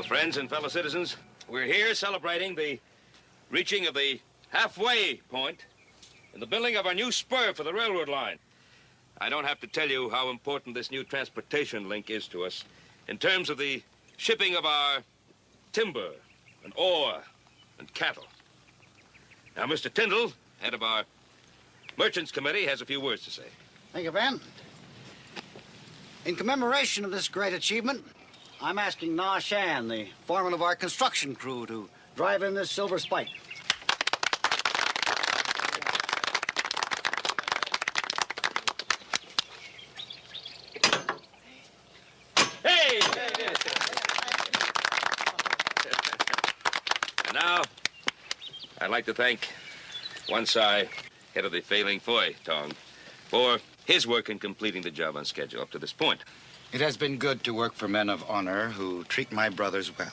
Friends and fellow citizens, we're here celebrating the reaching of the halfway point in the building of our new spur for the railroad line. I don't have to tell you how important this new transportation link is to us in terms of the shipping of our timber and ore and cattle. Now, Mr. Tyndall, head of our Merchants Committee, has a few words to say. Thank you, Ben. In commemoration of this great achievement, I'm asking Na Shan, the foreman of our construction crew, to drive in this silver spike. Hey! And now, I'd like to thank Wansai, head of the Failing Foy Tong, for his work in completing the job on schedule up to this point. It has been good to work for men of honor who treat my brothers well.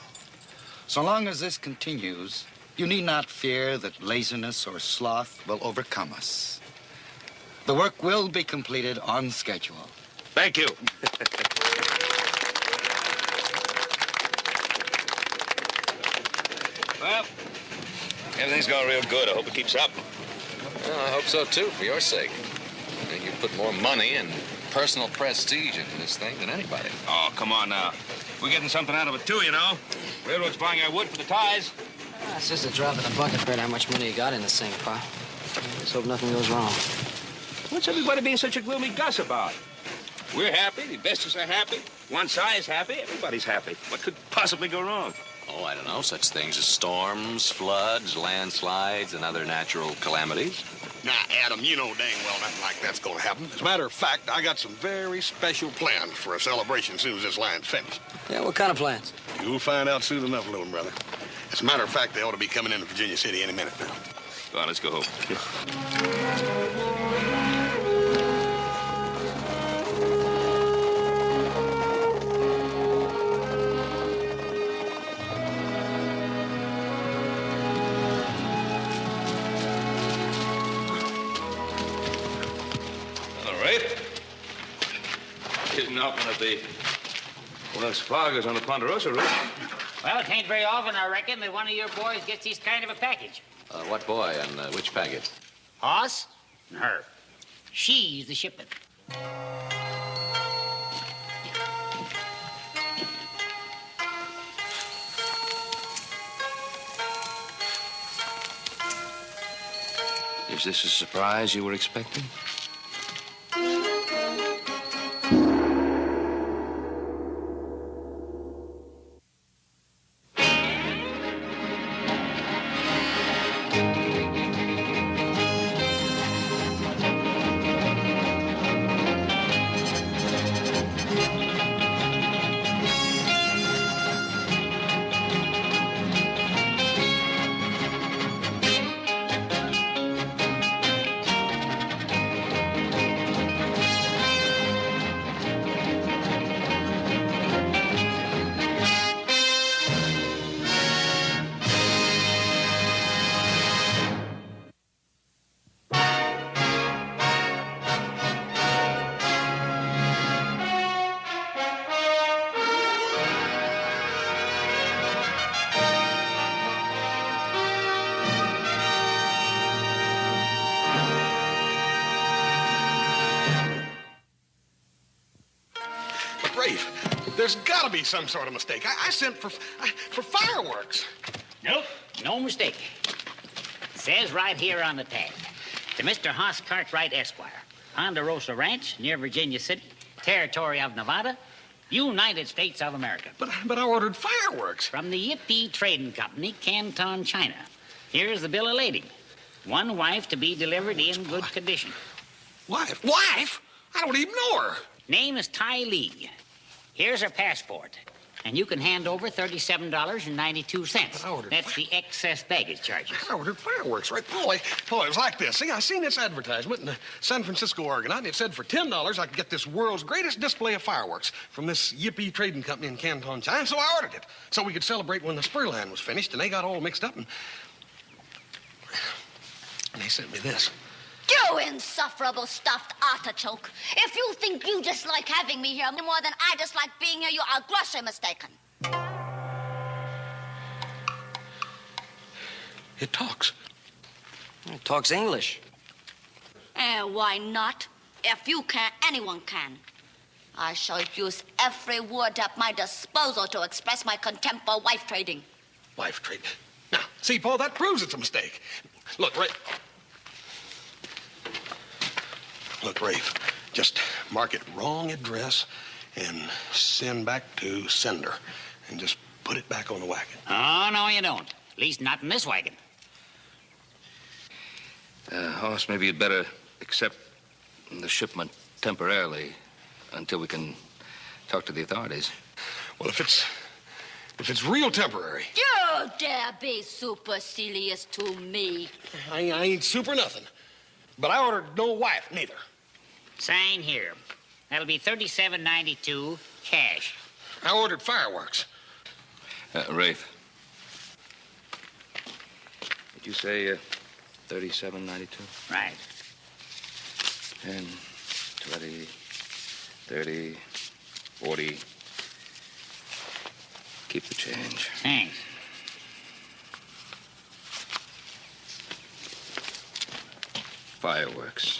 So long as this continues, you need not fear that laziness or sloth will overcome us. The work will be completed on schedule. Thank you. Well, everything's going real good. I hope it keeps up. Well, I hope so, too, for your sake. You put more money and personal prestige into this thing than anybody. Oh, come on now. We're getting something out of it, too, you know. Railroad's buying our wood for the ties. It's just a drop in the bucket compared to how much money you got in this thing, Pa. Let's hope nothing goes wrong. What's everybody being such a gloomy Gus about? We're happy. The investors are happy. One side is happy. Everybody's happy. What could possibly go wrong? Oh, I don't know. Such things as storms, floods, landslides, and other natural calamities. Now, Adam, you know dang well nothing like that's going to happen. As a matter of fact, I got some very special plans for a celebration as soon as this line's finished. Yeah, what kind of plans? You'll find out soon enough, little brother. As a matter of fact, they ought to be coming into Virginia City any minute now. Go on, let's go home. Isn't up one of those floggers on the Ponderosa route. Well, it ain't very often, I reckon, that one of your boys gets this kind of a package. What boy and which package? Hoss and her. She's the shipment. Is this a surprise you were expecting? There's got to be some sort of mistake. I sent for fireworks. Nope, no mistake. It says right here on the tag, to Mr. Hoss Cartwright, Esquire, Ponderosa Ranch, near Virginia City, territory of Nevada, United States of America. But I ordered fireworks. From the Yippee Trading Company, Canton, China. Here's the bill of lading. One wife to be delivered in good condition. Wife? Wife? I don't even know her. Name is Ty Lee. Here's her passport. And you can hand over $37.92. That's the excess baggage charges. I ordered fireworks, right? Polly, it was like this. See, I seen this advertisement in the San Francisco Argonaut, and it said for $10 I could get this world's greatest display of fireworks from this Yippee Trading Company in Canton, China. And so I ordered it so we could celebrate when the spur line was finished, and they got all mixed up, and they sent me this. You insufferable stuffed artichoke. If you think you dislike having me here more than I dislike being here, you are grossly mistaken. It talks. It talks English. Why not? If you can, anyone can. I shall use every word at my disposal to express my contempt for wife trading. Wife trade. Now, see, Paul, that proves it's a mistake. Look, Rafe, just mark it wrong address and send back to sender. And just put it back on the wagon. Oh, no, you don't. At least not in this wagon. Hoss, maybe you'd better accept the shipment temporarily until we can talk to the authorities. Well, if it's real temporary. You dare be supercilious to me. I ain't super nothing. But I ordered no wife, neither. Sign here. That'll be $37.92 cash. I ordered fireworks. Rafe. Did you say $37.92? Right. 10, 20, 30, 40. Keep the change. Thanks. Fireworks.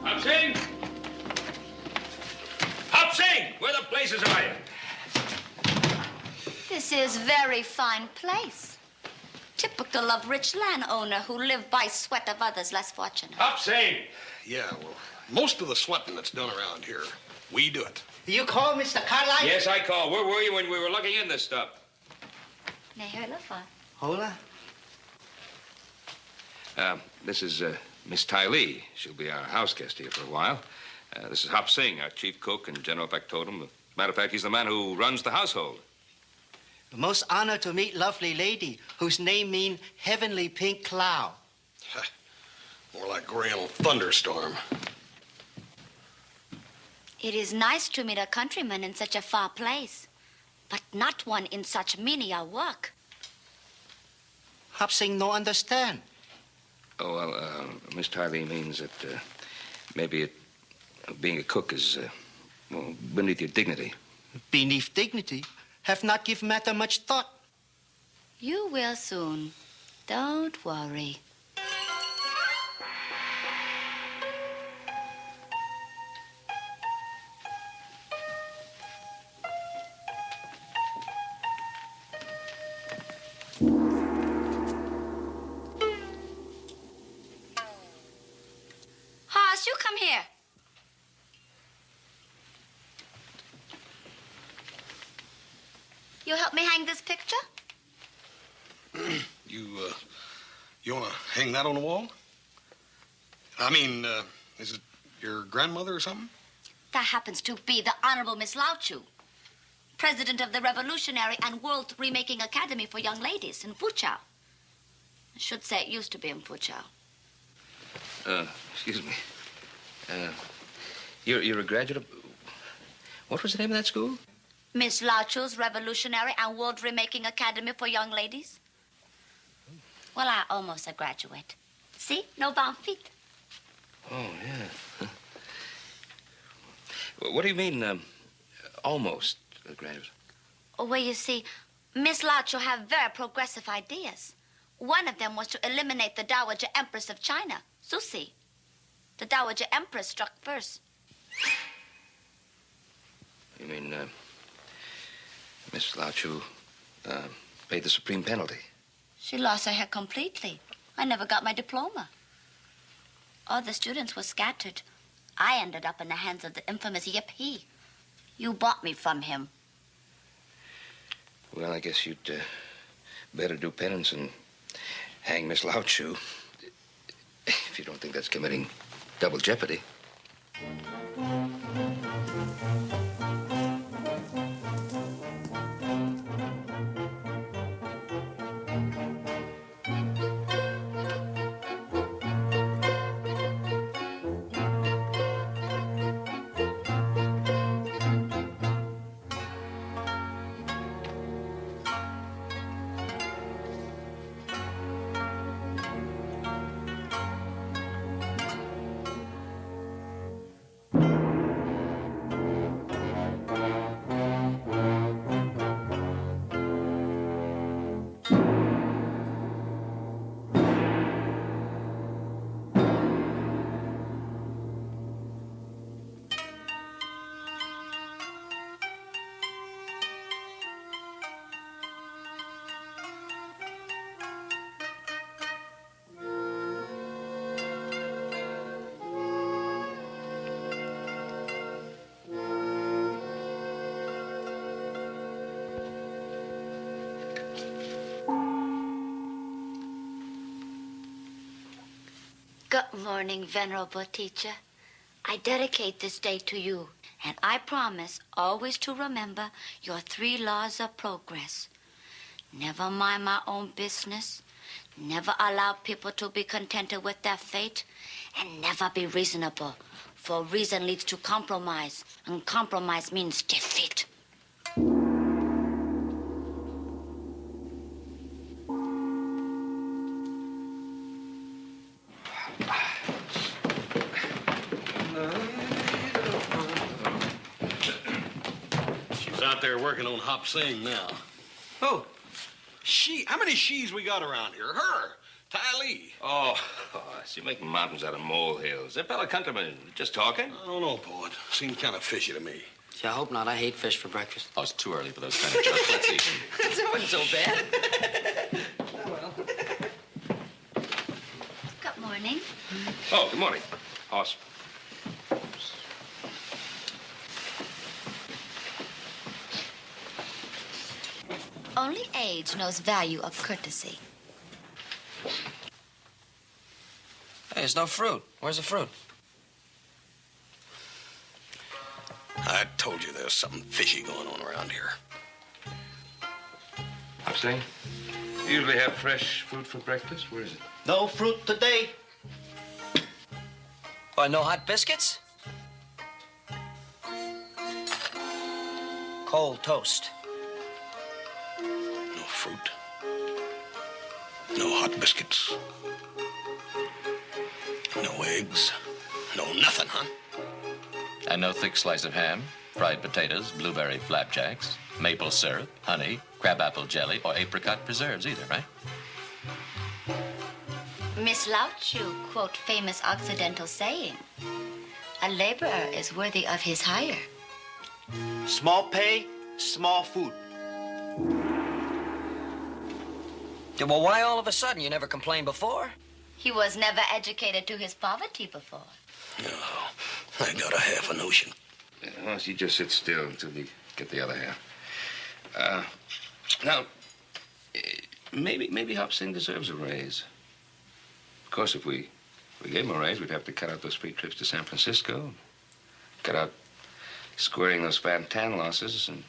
Hop Sing! Hop Sing! Where the blazes are you? This is very fine place. Typical of rich landowner who live by sweat of others less fortunate. Hop Sing! Yeah, well, most of the sweating that's done around here, we do it. You call Mr. Cartwright? Yes, I called. Where were you when we were looking in this stuff? Hola. This is Miss Ty Lee. She'll be our house guest here for a while. This is Hop Sing, our chief cook and general factotum. Matter of fact, he's the man who runs the household. Most honored to meet lovely lady whose name means heavenly pink cloud. More like grand thunderstorm. It is nice to meet a countryman in such a far place, but not one in such menial work. Hop Sing no understand. Oh, well, Miss Ty Lee means that maybe being a cook is, well, beneath your dignity. Beneath dignity, have not given matter much thought. You will soon. Don't worry. Hoss, you come here. You help me hang this picture? You want to hang that on the wall? I mean, is it your grandmother or something? That happens to be the Honorable Miss Lao-Chu, president of the Revolutionary and World Remaking Academy for Young Ladies in Fuchao. I should say it used to be in Fuchao. Excuse me. You're a graduate of... What was the name of that school? Miss Lao-Chu's Revolutionary and World Remaking Academy for Young Ladies. Well, I'm almost a graduate. See? No bound feet. Oh, yeah. What do you mean, almost a graduate? Well, you see, Miss Lao-Chu have very progressive ideas. One of them was to eliminate the Dowager Empress of China, Susi. The Dowager Empress struck first. You mean, Miss Lao-Chu paid the supreme penalty? She lost her hair completely. I never got my diploma. All the students were scattered. I ended up in the hands of the infamous Yip He. You bought me from him. Well, I guess you'd better do penance and hang Miss Lao-Chu if you don't think that's committing double jeopardy. Good morning, venerable teacher. I dedicate this day to you, and I promise always to remember your 3 laws of progress. Never mind my own business, never allow people to be contented with their fate, and never be reasonable, for reason leads to compromise, and compromise means defeat. She's out there working on Hop Sing now. Oh, how many she's we got around here? Her, Ty Lee. Oh, she's making mountains out of molehills. That fellow countryman just talking? I don't know, Poet. Seemed kind of fishy to me. Gee, I hope not. I hate fish for breakfast. Oh, it's too early for those kind of jokes. Let's eat. That wasn't so bad. Oh, well. Good morning. Oh, good morning. Hoss. Only age knows value of courtesy. Hey, there's no fruit. Where's the fruit? I told you there's something fishy going on around here. I'm saying, you usually have fresh fruit for breakfast? Where is it? No fruit today. What, no hot biscuits? Cold toast. No fruit. No hot biscuits. No eggs. No nothing, huh? And no thick slice of ham, fried potatoes, blueberry flapjacks, maple syrup, honey, crabapple jelly, or apricot preserves either, right? Miss Lao Chu quote famous Occidental saying, "A laborer is worthy of his hire." Small pay, small food. Yeah, well, why all of a sudden? You never complained before? He was never educated to his poverty before. No, I got a half a notion. Well, you just sit still until we get the other half. Now, maybe Hop Sing deserves a raise. Of course, if we gave him a raise, we'd have to cut out those free trips to San Francisco, cut out squaring those Van Tan losses, and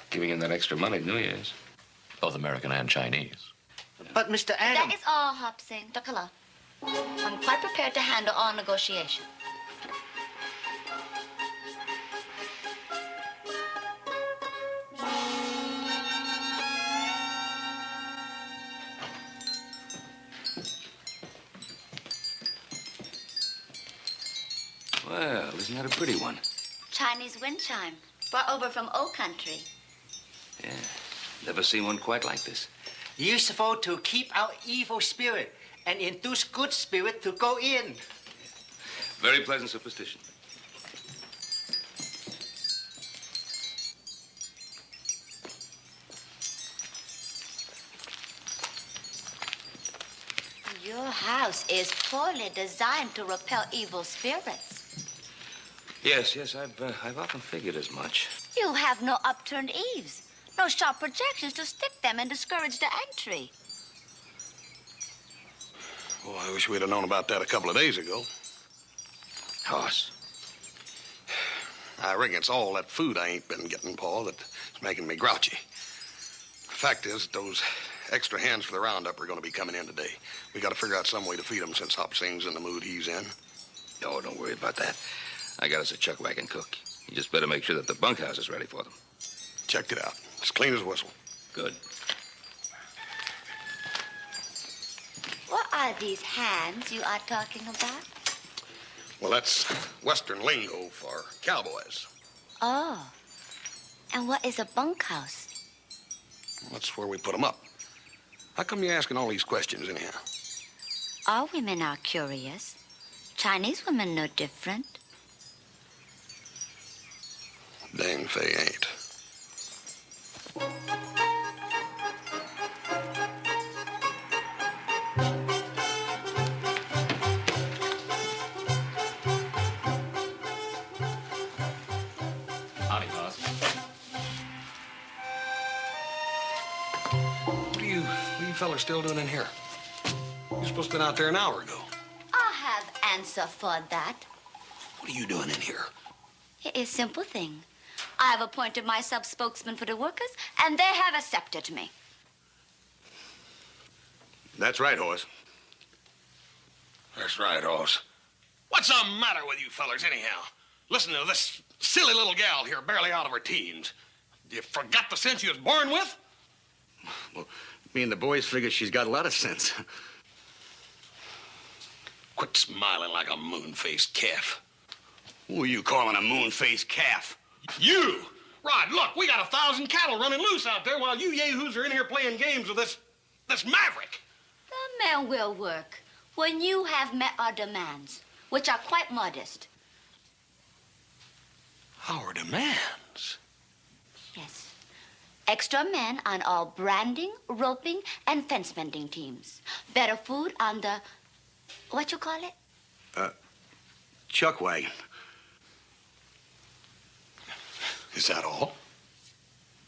giving him that extra money at New Year's. Both American and Chinese. But Mr. Adam... That is all, Hop Sing. Dakala. I'm quite prepared to handle all negotiation. Well, isn't that a pretty one? Chinese wind chime, brought over from Old Country. Yeah, never seen one quite like this. Useful to keep out evil spirit and induce good spirit to go in. Very pleasant superstition. Your house is fully designed to repel evil spirits. Yes, I've often figured as much. You have no upturned eaves, no sharp projections to stick them and discourage the entry. Oh, I wish we'd have known about that a couple of days ago. Hoss. I reckon it's all that food I ain't been getting, Paul, that's making me grouchy. The fact is, those extra hands for the roundup are going to be coming in today. We got to figure out some way to feed them since Hop Sing's in the mood he's in. Oh, don't worry about that. I got us a chuck wagon cook. You just better make sure that the bunkhouse is ready for them. Checked it out. It's clean as a whistle. Good. What are these hands you are talking about? Well, that's Western lingo for cowboys. Oh. And what is a bunkhouse? That's where we put them up. How come you're asking all these questions, anyhow? All women are curious. Chinese women no different. Dang if they ain't. Howdy, boss. What are you fellas still doing in here? You're supposed to have been out there an hour ago. Ah, answer for that. What are you doing in here? It is a simple thing. I have appointed myself spokesman for the workers, and they have accepted me. That's right, Horace. That's right, Horace. What's the matter with you fellers, anyhow? Listen to this silly little gal here, barely out of her teens. You forgot the sense you was born with? Well, me and the boys figure she's got a lot of sense. Quit smiling like a moon-faced calf. Who are you calling a moon-faced calf? You! Rod, look, we got 1,000 cattle running loose out there while you yahoos are in here playing games with this maverick. The mill will work when you have met our demands, which are quite modest. Our demands? Yes. Extra men on all branding, roping, and fence mending teams. Better food on the, what you call it? Chuck wagon. Is that all?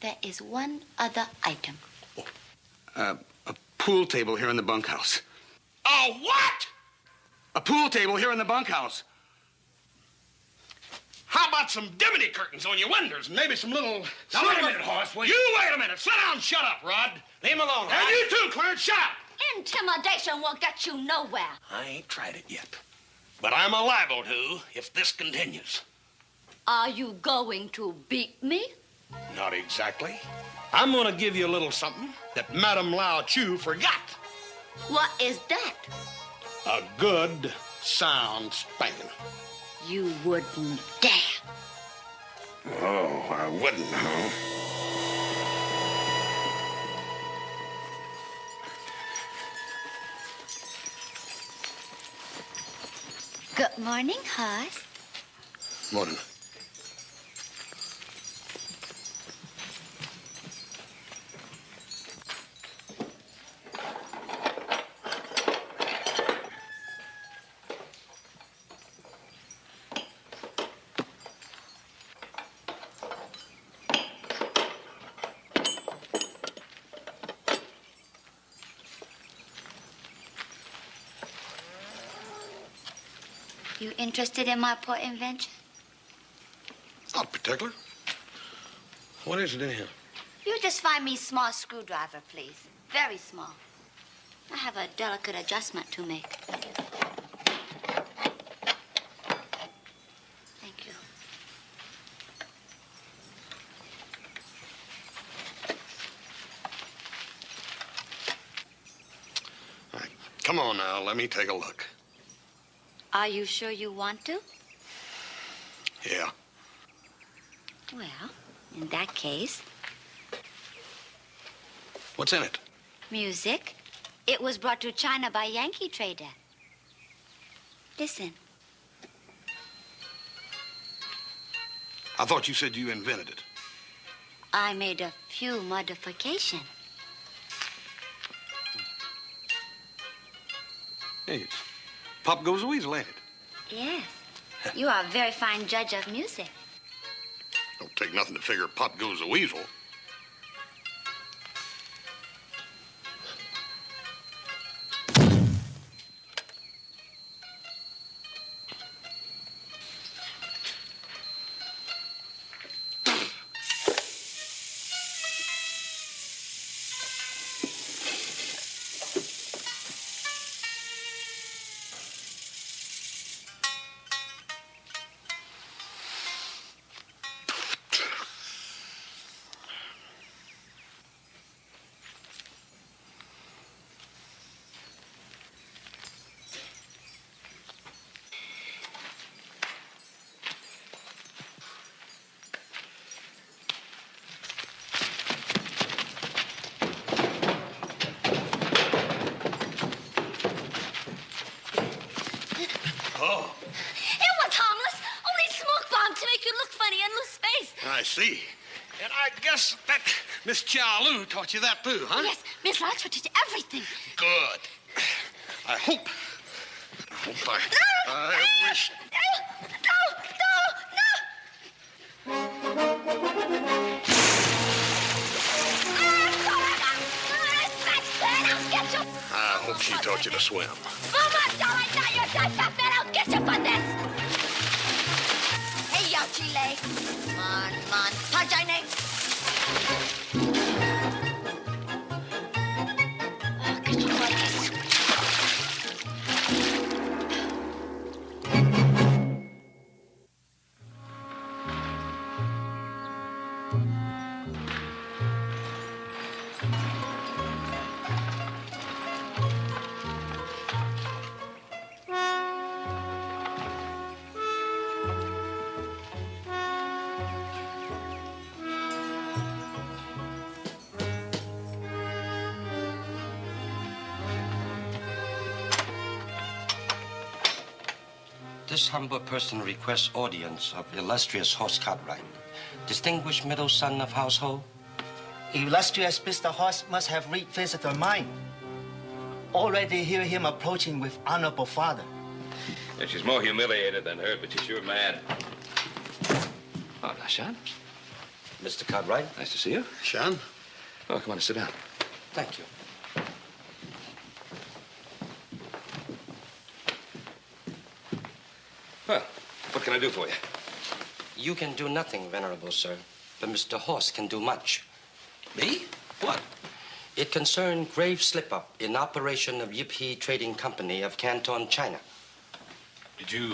There is one other item. A pool table here in the bunkhouse. A what? A pool table here in the bunkhouse. How about some dimity curtains on your windows and maybe some little... Now, wait a minute, Horace. You wait a minute. Sit down and shut up, Rod. Leave him alone. And you too, Clarence. Shut up. Intimidation will get you nowhere. I ain't tried it yet. But I'm liable to if this continues. Are you going to beat me? Not exactly. I'm going to give you a little something that Madame Lao Chu forgot. What is that? A good, sound spanking. You wouldn't dare. Oh, I wouldn't, huh? Good morning, Hoss. Morning. You interested in my poor invention? Not particular. What is it, anyhow? You just find me a small screwdriver, please. Very small. I have a delicate adjustment to make. Thank you. All right, come on now, let me take a look. Are you sure you want to? Yeah. Well, in that case, What's in it? music. It was brought to China by Yankee trader. Listen. I thought you said you invented it. I made a few modifications. Hey, it's Pop Goes the Weasel, ain't it? Yes. You are a very fine judge of music. Don't take nothing to figure Pop Goes the Weasel. I see. And I guess that Miss Chia Lu taught you that too, huh? Yes, Miss Larchford teaches everything. Good. I hope. I wish. I Hope she taught you to swim. I'll get you for this. Hey, yo, Chile. Man. Pajane. Get you for this. This humble person requests audience of illustrious Horse Cartwright, distinguished middle son of household. Illustrious Mr. Horse must have read visitor mind. Already hear him approaching with honorable father. Yeah, she's more humiliated than hurt, but she's sure mad. Oh, now, Sean. Mr. Cartwright. Nice to see you. Sean? Oh, come on, sit down. Thank you. Well, what can I do for you? You can do nothing, venerable sir, but Mr. Horse can do much. Me? What? It concerned grave slip-up in operation of Yip Hee Trading Company of Canton, China. Did you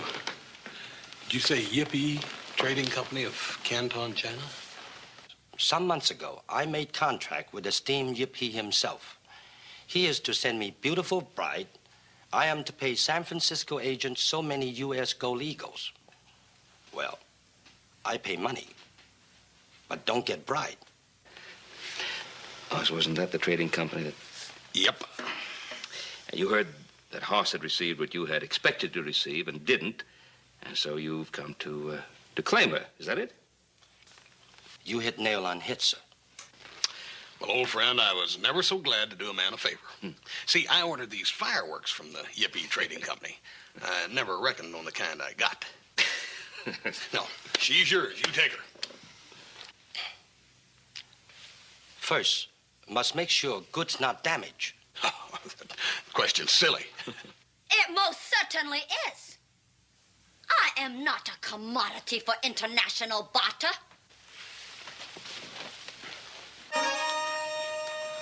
say Yippee Trading Company of Canton, China? Some months ago, I made contract with esteemed Yip Hee himself. He is to send me beautiful bride. I am to pay San Francisco agent so many U.S. gold eagles. Well, I pay money, but don't get bride. Oh, so wasn't that the trading company that... Yep. And you heard that Hoss had received what you had expected to receive and didn't, and so you've come to claim her. Is that it? You hit nail on hit, sir. Well, old friend, I was never so glad to do a man a favor. See, I ordered these fireworks from the Yippee Trading Company. I never reckoned on the kind I got. No, she's yours. You take her. First, must make sure goods not damaged. Question's silly. It most certainly is. I am not a commodity for international barter.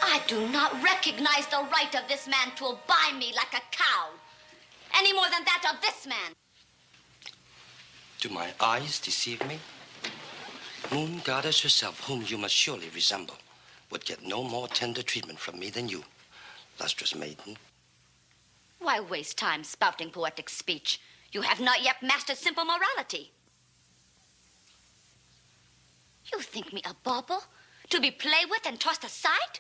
I do not recognize the right of this man to buy me like a cow, any more than that of this man. Do my eyes deceive me? Moon goddess herself, whom you must surely resemble, would get no more tender treatment from me than you, lustrous maiden. Why waste time spouting poetic speech? You have not yet mastered simple morality. You think me a bauble, to be played with and tossed aside?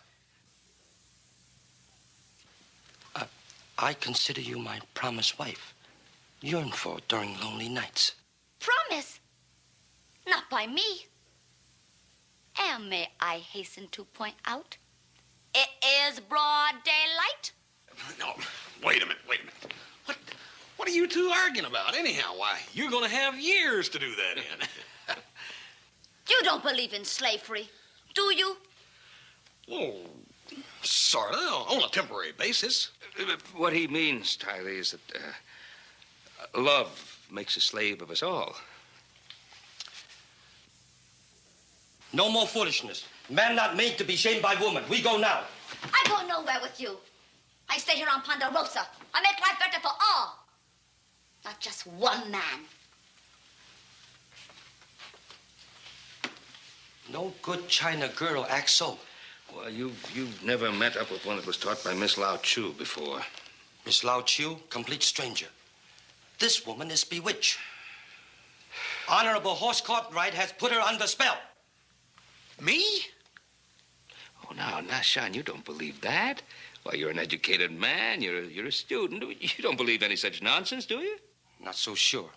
I consider you my promised wife, yearn for during lonely nights. Promise? Not by me. And may I hasten to point out, it is broad daylight. No, wait a minute. What are you two arguing about anyhow? Why, you're going to have years to do that in. You don't believe in slavery, do you? Well, sort of, on a temporary basis. What he means, Tylee, is that love makes a slave of us all. No more foolishness. Man not made to be shamed by woman. We go now. I go nowhere with you. I stay here on Ponderosa. I make life better for all, not just one man. No good China girl acts so. Well, you've never met up with one that was taught by Miss Lao Chu before. Miss Lao Chu, complete stranger. This woman is bewitched. Honorable Horse Cartwright has put her under spell. Me? Oh, now, Sean, you don't believe that. Why, you're an educated man. You're a student. You don't believe any such nonsense, do you? Not so sure.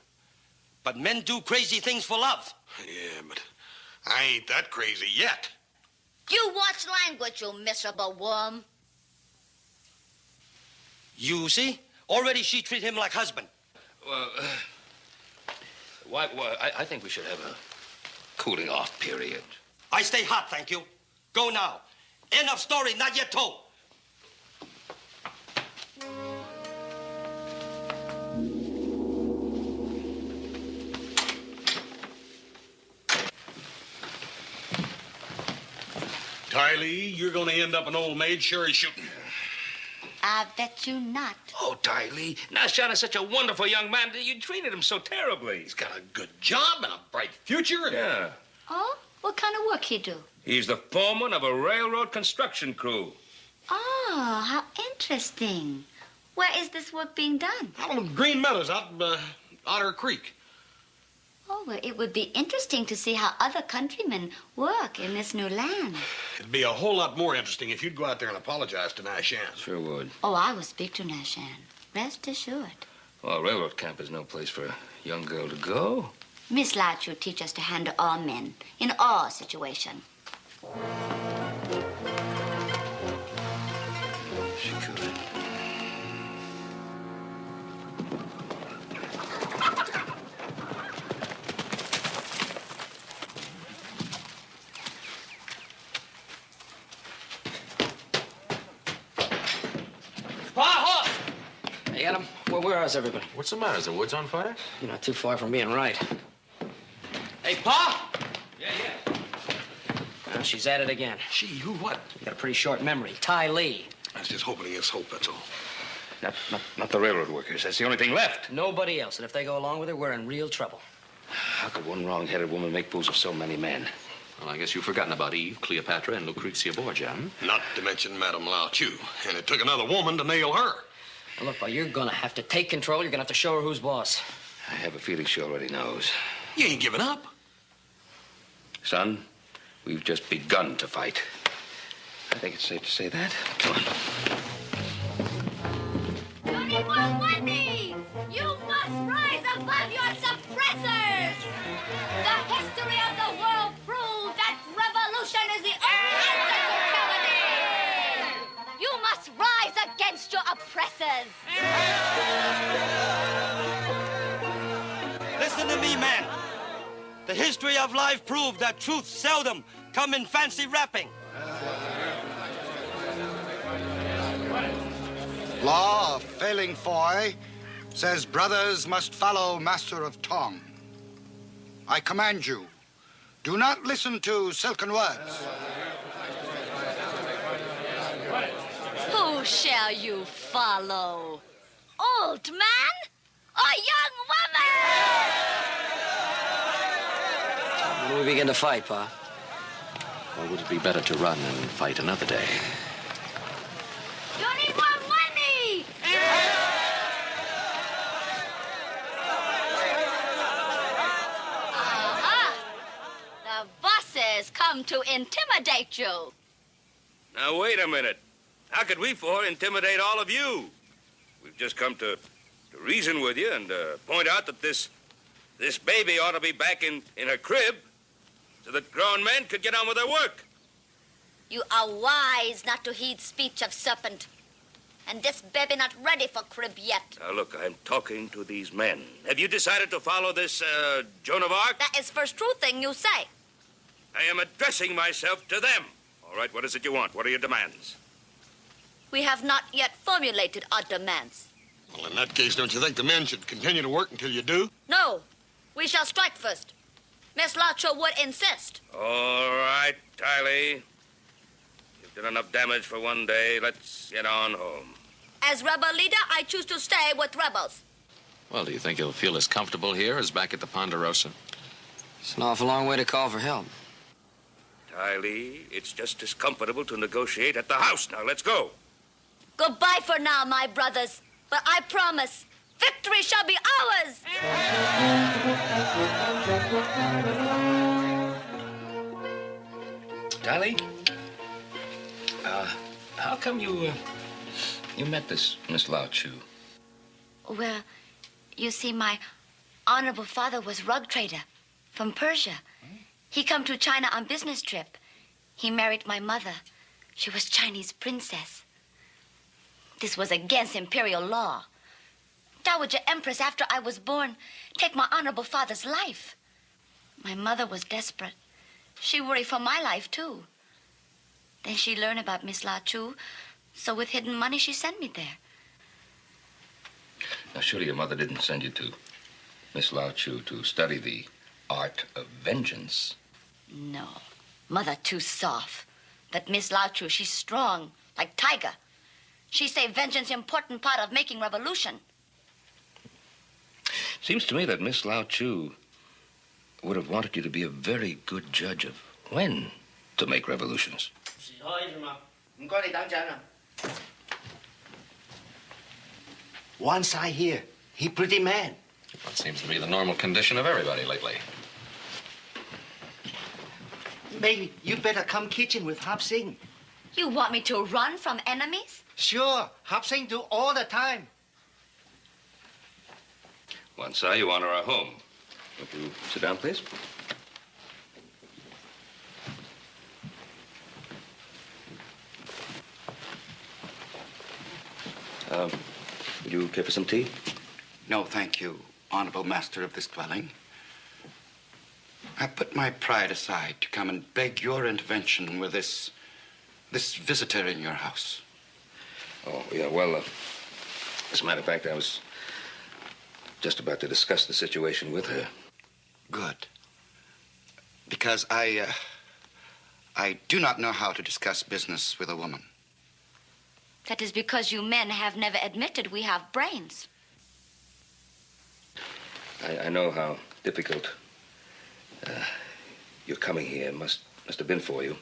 But men do crazy things for love. Yeah, but I ain't that crazy yet. You watch language, you miserable worm. You see? Already she treat him like husband. Well, I think we should have a cooling off period. I stay hot, thank you. Go now. End of story, not yet told. Ty Lee, you're going to end up an old maid sure shooting. I bet you not. Oh, Ty Lee. Now, Sean is such a wonderful young man. You treated him so terribly. He's got a good job and a bright future. Yeah. Oh? What kind of work he do? He's the foreman of a railroad construction crew. Oh, how interesting. Where is this work being done? Out on Green Meadows, out Otter Creek. Oh, well, it would be interesting to see how other countrymen work in this new land. It'd be a whole lot more interesting if you'd go out there and apologize to Nashan. Sure would. Oh, I will speak to Nashan. Rest assured. Well, railroad camp is no place for a young girl to go. Miss Latch will teach us to handle all men in all situations. She could. Hey, Adam, where is everybody? What's the matter? Is the woods on fire? You're not too far from being right. Hey, Pa! Yeah. Well, she's at it again. She, who, what? You got a pretty short memory. Ty Lee. I was just hoping against hope, that's all. Not the railroad workers. That's the only thing left. Nobody else. And if they go along with her, we're in real trouble. How could one wrong-headed woman make fools of so many men? Well, I guess you've forgotten about Eve, Cleopatra, and Lucrezia Borgia, huh? Not to mention Madame Lao Chu. And it took another woman to nail her. Now, look, you're gonna have to take control. You're gonna have to show her who's boss. I have a feeling she already knows. You ain't giving up. Son, we've just begun to fight. I think it's safe to say that. Come on. Anyone with me? You must rise above your suppressors! The history of the world proves that revolution is the only answer to tyranny! You must rise against your oppressors! Listen to me, man. The history of life proved that truth seldom come in fancy wrapping. Law of failing Foy says brothers must follow master of tongue. I command you, do not listen to silken words. Who shall you follow? Old man or young woman? When do we begin to fight, Pa? Or would it be better to run and fight another day? Anyone with me? Aha! The bosses come to intimidate you. Now, wait a minute. How could we four intimidate all of you? We've just come to reason with you and point out that this baby ought to be back in her crib so that grown men could get on with their work. You are wise not to heed speech of serpent. And this baby not ready for crib yet. Now, look, I'm talking to these men. Have you decided to follow this Joan of Arc? That is first true thing you say. I am addressing myself to them. All right, what is it you want? What are your demands? We have not yet formulated our demands. Well, in that case, don't you think the men should continue to work until you do? No, we shall strike first. Miss Lacho would insist. All right, Tylee. You've done enough damage for one day. Let's get on home. As rebel leader, I choose to stay with rebels. Well, do you think he'll feel as comfortable here as back at the Ponderosa? It's an awful long way to call for help. Tylee, it's just as comfortable to negotiate at the house. Now, let's go. Goodbye for now, my brothers. But I promise, victory shall be ours. Tylee, how come you met this Miss Lao Chu? Well, you see, my honorable father was rug trader from Persia. He come to China on business trip. He married my mother. She was Chinese princess. This was against imperial law. Dowager Empress, after I was born, take my honorable father's life. My mother was desperate. She worried for my life, too. Then she learned about Miss La Chu, so with hidden money, she sent me there. Now, surely your mother didn't send you to Miss Lao Chu to study the art of vengeance. No. Mother too soft. That Miss Lao Chu, she's strong, like tiger. She say vengeance important part of making revolution. Seems to me that Miss Lao Chu would have wanted you to be a very good judge of when to make revolutions. One side here, he pretty man. That seems to be the normal condition of everybody lately. Maybe you better come kitchen with Hap Sing. You want me to run from enemies? Sure, Hap Sing do all the time. Once you honor our home. Won't you sit down, please? Would you care for some tea? No, thank you, honorable master of this dwelling. I put my pride aside to come and beg your intervention with this visitor in your house. Oh, yeah, well, as a matter of fact, I was just about to discuss the situation with her. Good. Because I do not know how to discuss business with a woman. That is because you men have never admitted we have brains. I know how difficult your coming here must have been for you.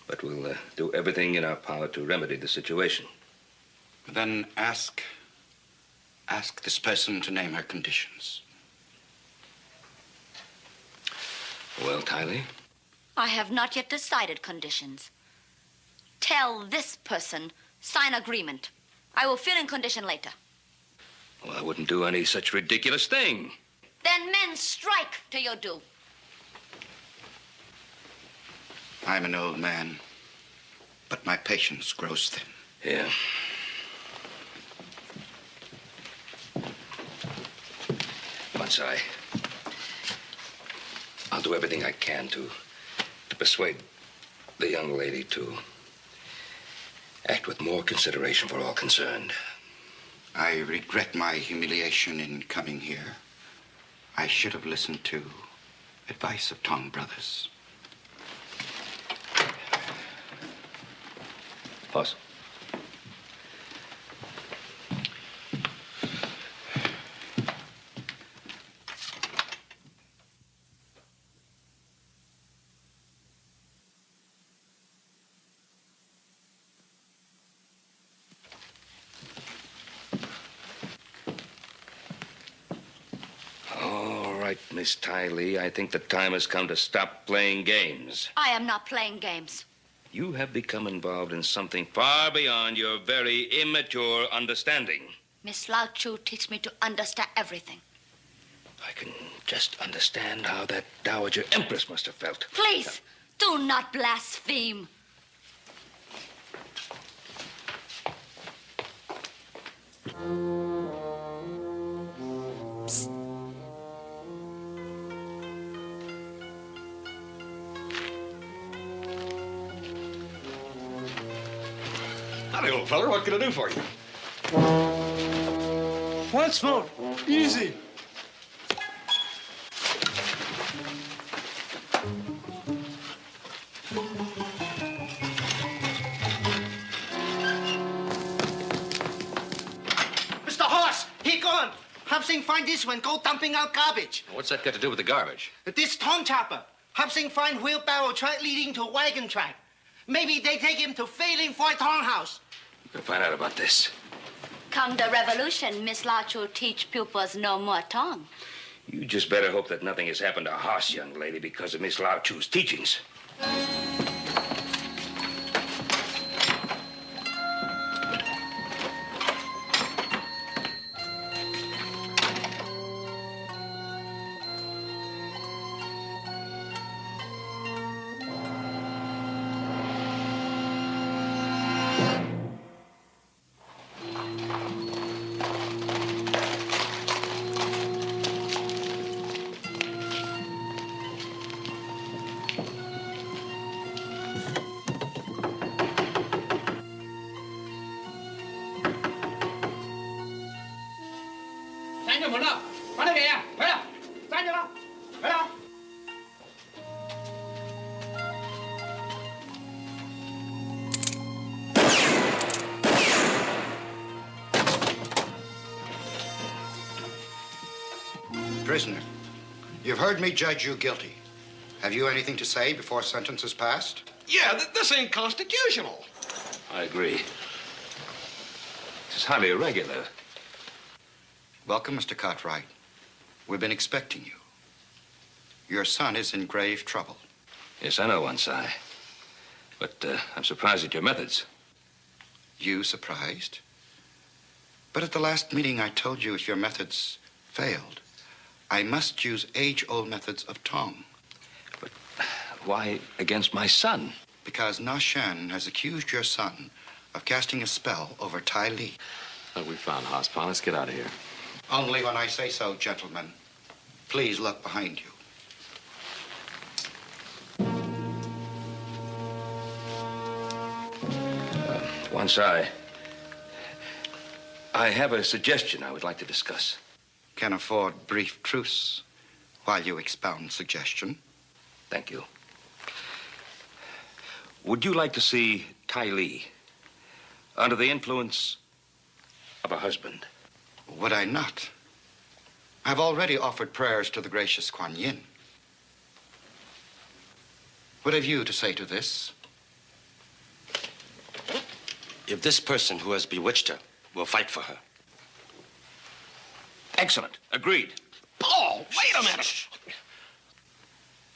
But we'll do everything in our power to remedy the situation. Then ask this person to name her conditions. Well, Tylee? I have not yet decided conditions. Tell this person, sign agreement. I will fill in condition later. Well, I wouldn't do any such ridiculous thing. Then men strike till you do. I'm an old man, but my patience grows thin. Yeah. Bonsai, I'll do everything I can to persuade the young lady to act with more consideration for all concerned. I regret my humiliation in coming here. I should have listened to advice of Tong brothers. Boss. All right, Miss Tylee, I think the time has come to stop playing games. I am not playing games. You have become involved in something far beyond your very immature understanding. Miss Lao Chu teach me to understand everything. I can just understand how that Dowager Empress must have felt. Please, do not blaspheme. Psst. Howdy, old feller. What can I do for you? One smoke. Easy. Mr. Horse, he gone. Hap Sing find this one, go dumping out garbage. What's that got to do with the garbage? This tongue chopper. Hap Sing find wheelbarrow track leading to wagon track. Maybe they take him to Failing Foy Tong House. You can find out about this. Come the revolution, Miss Lao Chu teach pupils no more tongue. You just better hope that nothing has happened to Haas, young lady, because of Miss Lao Chu's teachings. Prisoner, you've heard me judge you guilty. Have you anything to say before sentence is passed? Yeah, this ain't constitutional. I agree. This is highly irregular. Welcome, Mr. Cartwright. We've been expecting you. Your son is in grave trouble. Yes, I know, Wansai. But I'm surprised at your methods. You surprised? But at the last meeting, I told you if your methods failed, I must use age-old methods of Tong. But why against my son? Because Na Shan has accused your son of casting a spell over Tai Li. Look, we found Hospa. Let's get out of here. Only when I say so, gentlemen. Please look behind you. Wansai, I have a suggestion I would like to discuss. Can afford brief truce while you expound suggestion. Thank you. Would you like to see Tai Li under the influence of a husband? Would I not? I've already offered prayers to the gracious Kuan Yin. What have you to say to this? If this person who has bewitched her will fight for her. Excellent. Agreed. Paul, wait a minute.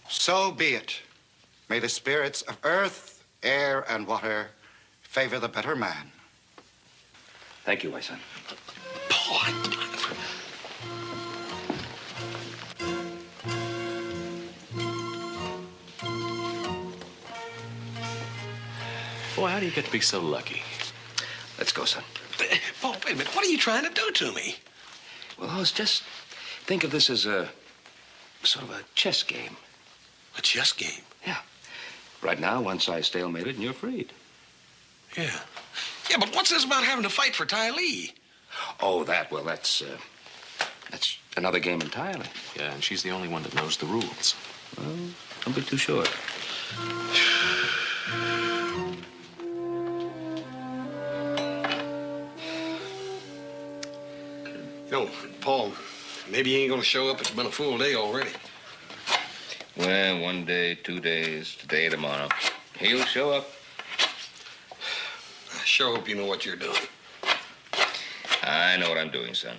So be it. May the spirits of earth, air, and water favor the better man. Thank you, my son. Paul, Boy, how do you get to be so lucky? Let's go, son. Paul, wait a minute. What are you trying to do to me? Well, Oz, just think of this as a sort of a chess game. A chess game? Yeah. Right now, one side's stalemated and you're freed. Yeah. Yeah, but what's this about having to fight for Tai Li? Oh, well, that's another game entirely. Yeah, and she's the only one that knows the rules. Well, don't be too sure. You know, Paul, maybe he ain't gonna show up. It's been a full day already. Well, 1 day, 2 days, today, tomorrow. He'll show up. I sure hope you know what you're doing. I know what I'm doing, son.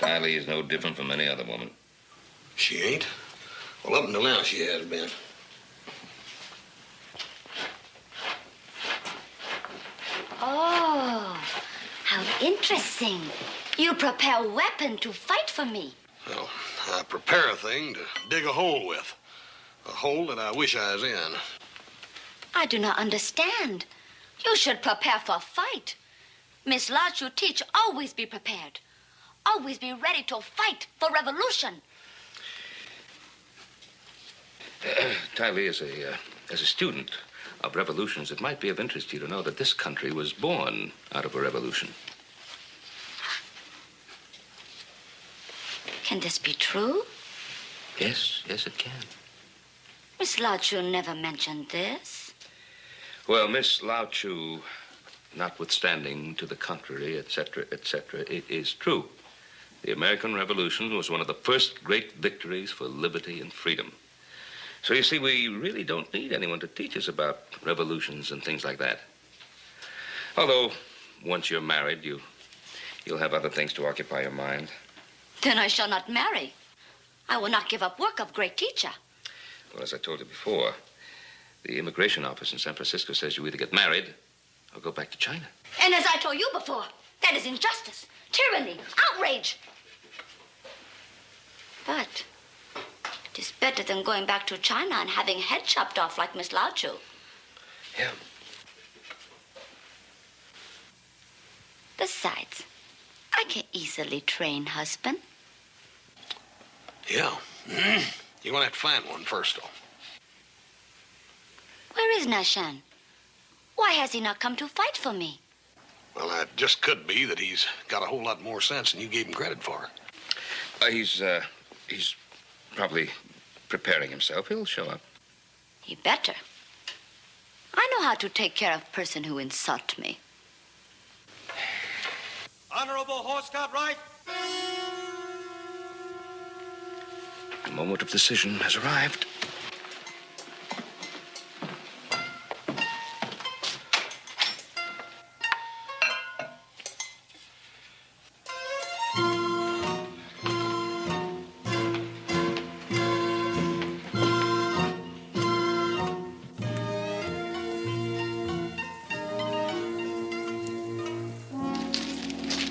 Tai Li is no different from any other woman. She ain't? Well, up until now, she has been. Oh, how interesting. You prepare a weapon to fight for me. Well, I prepare a thing to dig a hole with. A hole that I wish I was in. I do not understand. You should prepare for a fight. Miss Lodge, you teach, always be prepared. Always be ready to fight for revolution. Tai Li, as a student of revolutions, it might be of interest to you to know that this country was born out of a revolution. Can this be true? Yes, it can. Miss Lao Chu never mentioned this. Well, Miss Lao Chu, notwithstanding to the contrary, etc., it is true. The American Revolution was one of the first great victories for liberty and freedom. So you see, we really don't need anyone to teach us about revolutions and things like that. Although, once you're married, you'll have other things to occupy your mind. Then I shall not marry. I will not give up work of great teacher. Well, as I told you before, the immigration office in San Francisco says you either get married or go back to China. And as I told you before, that is injustice, tyranny, outrage. But it is better than going back to China and having head chopped off like Miss Lao Chu. Yeah. Besides, I can easily train husband. Yeah. You're gonna have to find one first, though. Where is Nashan? Why has he not come to fight for me? Well, that just could be that he's got a whole lot more sense than you gave him credit for. He's probably preparing himself. He'll show up. He better. I know how to take care of person who insult me. Honorable Horse Cartwright. The moment of decision has arrived.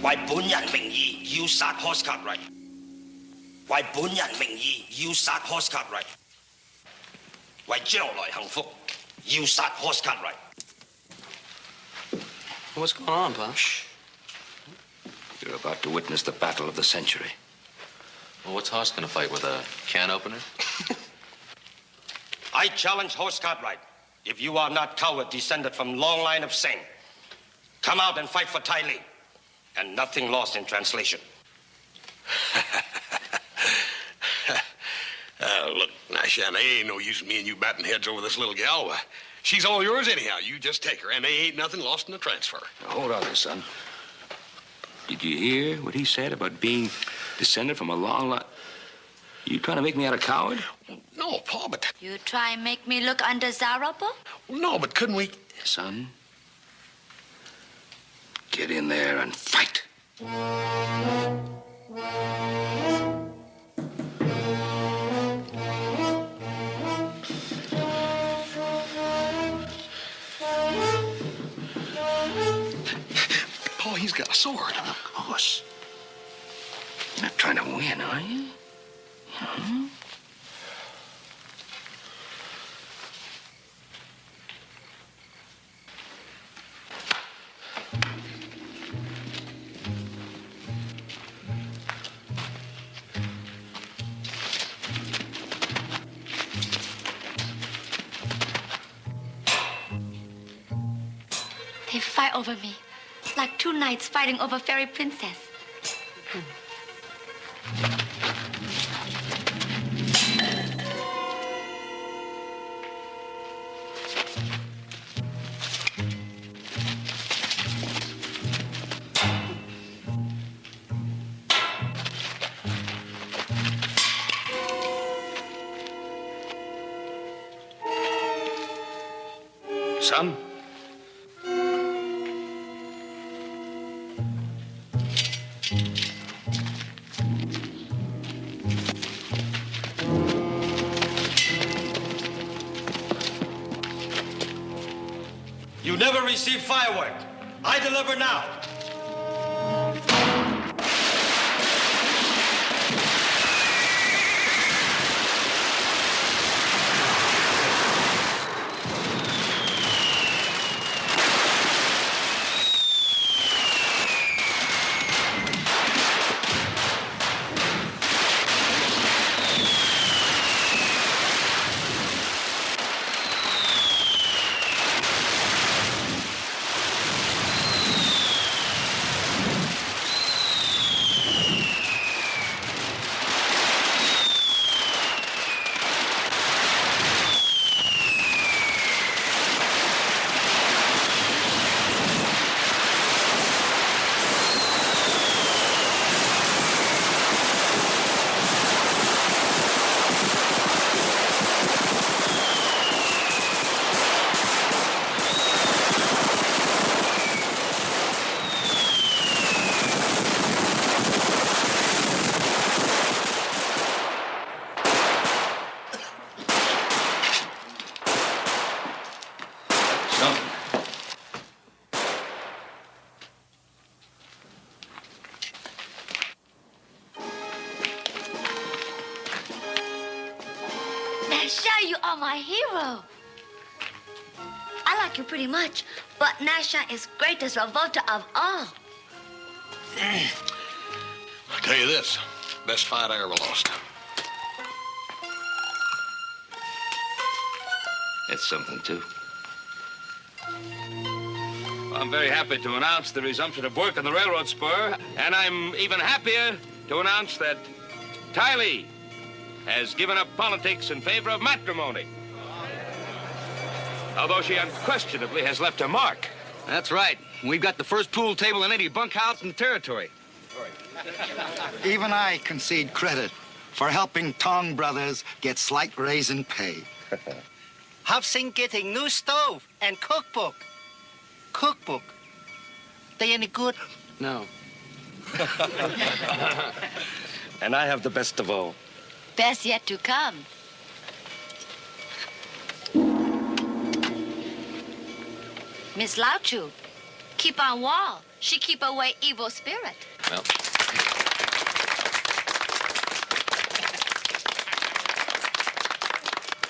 Why 本人名義要殺 Horse Cartwright？ 為本人名義要殺 Horse Cartwright？ 為將來幸福要殺 Horse Cartwright？ What's going on, Pa? Shh. You're about to witness the battle of the century. Well, what's Hoss gonna fight with, a can opener? I challenge Horse Cartwright. If you are not coward descended from long line of Singh, come out and fight for Tai Li. And nothing lost in translation. Look, Nashan, there ain't no use in me and you batting heads over this little gal. She's all yours anyhow. You just take her, and there ain't nothing lost in the transfer. Now, hold on there, son. Did you hear what he said about being descended from a long line? You trying to make me out a coward? No, Pa, but... You try and make me look undesirable? No, but couldn't we... Son, get in there and fight. Pa, he's got a sword. Of course. You're not trying to win, are you? Hmm? They fight over me, like two knights fighting over fairy princess. Son? You never received firework. I deliver now. Nasha, you are my hero. I like you pretty much, but Nasha is greatest revolter of all. I'll tell you this, best fight I ever lost. That's something, too. Well, I'm very happy to announce the resumption of work on the railroad spur, and I'm even happier to announce that Tai Li has given up politics in favor of matrimony. Although she unquestionably has left a mark. That's right. We've got the first pool table in any bunkhouse in the territory. Even I concede credit for helping Tong Brothers get slight raise in pay. Hobson getting new stove and cookbook. Cookbook? They any good? No. And I have the best of all. Best yet to come. Miss Lauchu, keep on wall. She keep away evil spirit.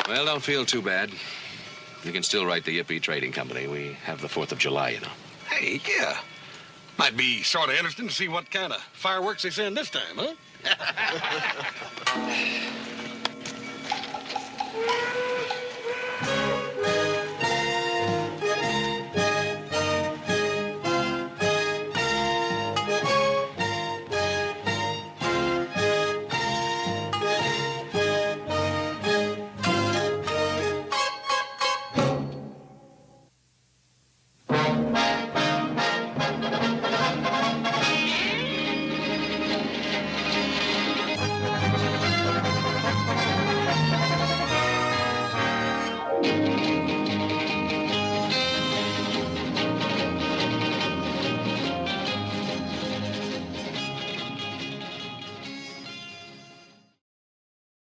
Well, don't feel too bad. You can still write the Yippee Trading Company. We have the 4th of July, you know. Hey, yeah. Might be sort of interesting to see what kind of fireworks they send this time, huh?